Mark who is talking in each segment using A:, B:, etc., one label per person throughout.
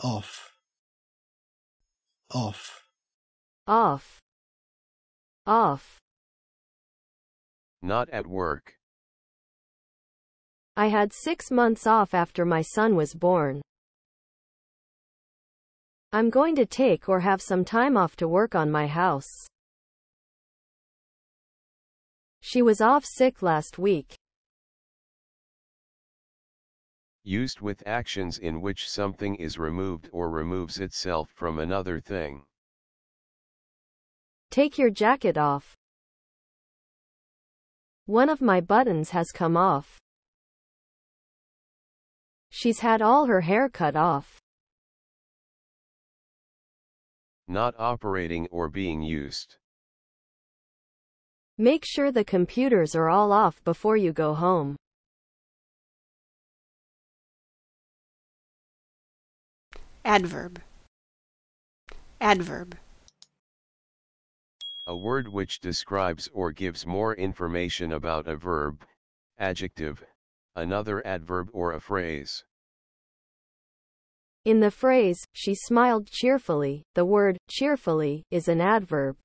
A: off, off,
B: off, off.
C: Not at work.
B: I had 6 months off after my son was born. I'm going to take or have some time off to work on my house. She was off sick last week.
C: Used with actions in which something is removed or removes itself from another thing.
B: Take your jacket off. One of my buttons has come off. She's had all her hair cut off.
C: Not operating or being used.
B: Make sure the computers are all off before you go home.
D: Adverb. Adverb.
C: A word which describes or gives more information about a verb, adjective, another adverb or a phrase.
B: In the phrase, she smiled cheerfully, the word cheerfully is an adverb.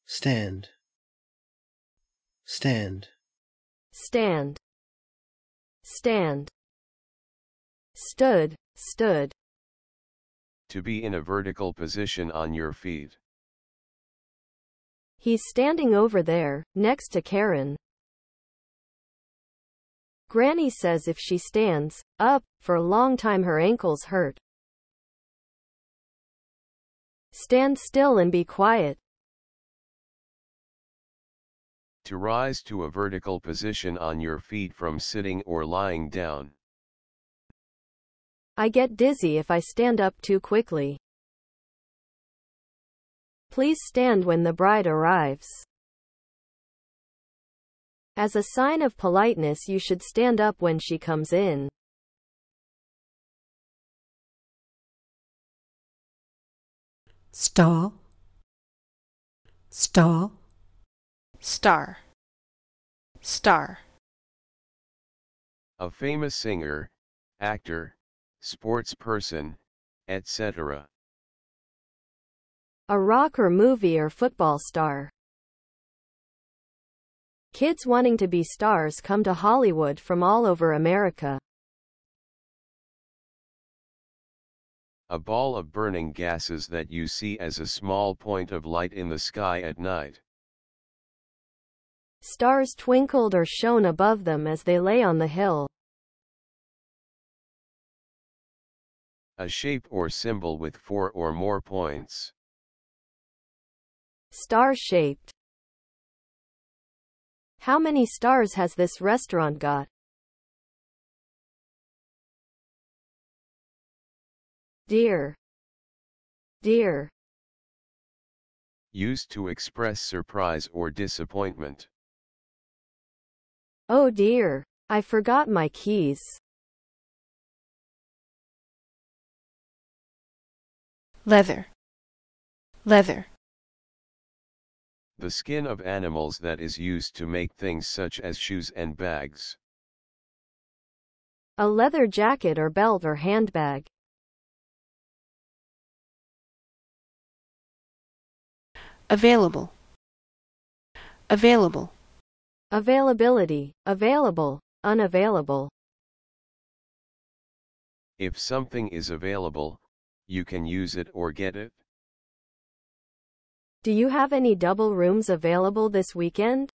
A: stand, stand,
B: Stand, stand. Stood, stood.
C: To be in a vertical position on your feet.
B: He's standing over there, next to Karen. Granny says if she stands up for a long time her ankles hurt. Stand still and be quiet.
C: To rise to a vertical position on your feet from sitting or lying down.
B: I get dizzy if I stand up too quickly. Please stand when the bride arrives. As a sign of politeness, you should stand up when she comes in.
E: Stall, stall,
D: Star. Star.
C: A famous singer, actor, sports person, etc.
B: A rock or movie or football star. Kids wanting to be stars come to Hollywood from all over America.
C: A ball of burning gases that you see as a small point of light in the sky at night.
B: Stars twinkled or shone above them as they lay on the hill.
C: A shape or symbol with 4 or more points.
B: Star-shaped. How many stars has this restaurant got? Dear. Dear.
C: Used to express surprise or disappointment.
B: Oh dear. I forgot my keys.
D: Leather. Leather.
C: The skin of animals that is used to make things such as shoes and bags.
B: A leather jacket or belt or handbag.
D: Available. Available.
B: Availability, available, unavailable.
C: If something is available, you can use it or get it.
B: Do you have any double rooms available this weekend?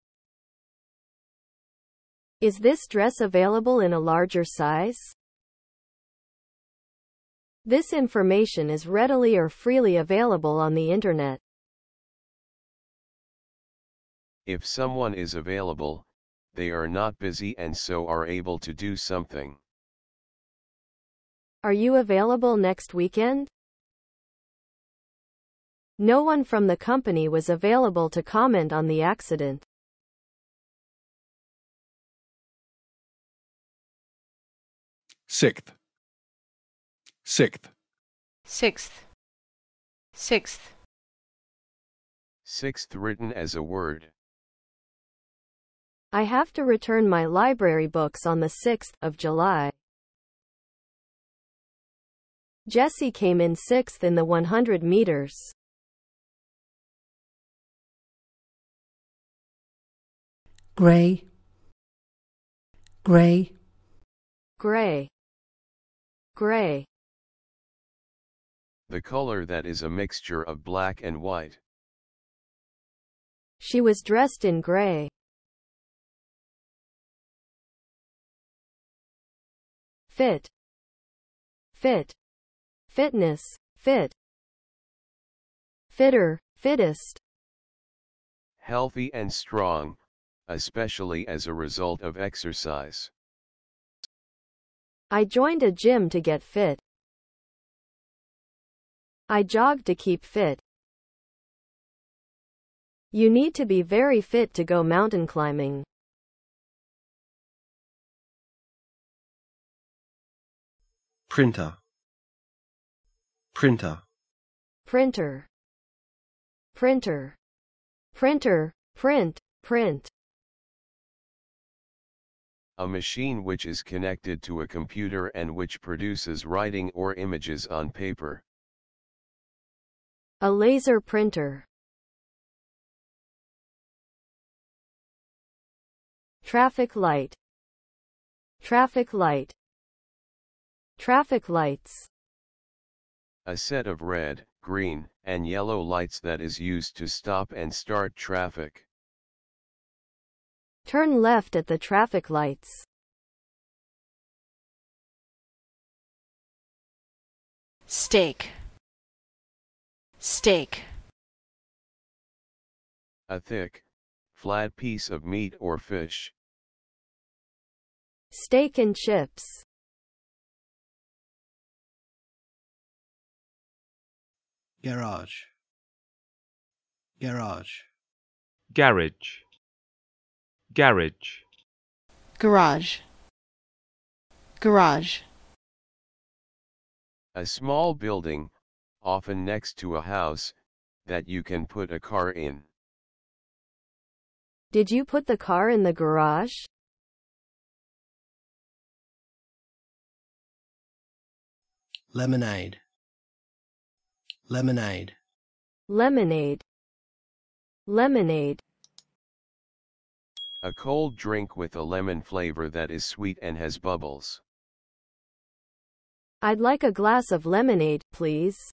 B: Is this dress available in a larger size? This information is readily or freely available on the internet.
C: If someone is available, they are not busy and so are able to do something.
B: Are you available next weekend? No one from the company was available to comment on the accident.
F: Sixth. Sixth.
D: Sixth. Sixth.
C: Sixth written as a word.
B: I have to return my library books on the 6th of July. Jesse came in 6th in the 100 meters.
A: Gray, gray,
B: Gray. Gray.
C: The color that is a mixture of black and white.
B: She was dressed in gray. Fit. Fit. Fitness. Fit. Fitter. Fittest.
C: Healthy and strong, especially as a result of exercise.
B: I joined a gym to get fit. I jogged to keep fit. You need to be very fit to go mountain climbing.
E: Printer, printer,
B: Printer. Printer. Printer. Print. Print.
C: A machine which is connected to a computer and which produces writing or images on paper.
B: A laser printer. Traffic light. Traffic light. Traffic lights.
C: A set of red, green, and yellow lights that is used to stop and start traffic.
B: Turn left at the traffic lights.
D: Steak. Steak.
C: A thick, flat piece of meat or fish.
B: Steak and chips.
E: garage, garage,
G: garage, garage,
D: Garage. Garage.
C: A small building, often next to a house, that you can put a car in.
B: Did you put the car in the garage?
E: lemonade, lemonade,
B: Lemonade. Lemonade.
C: A cold drink with a lemon flavor that is sweet and has bubbles.
B: I'd like a glass of lemonade, please.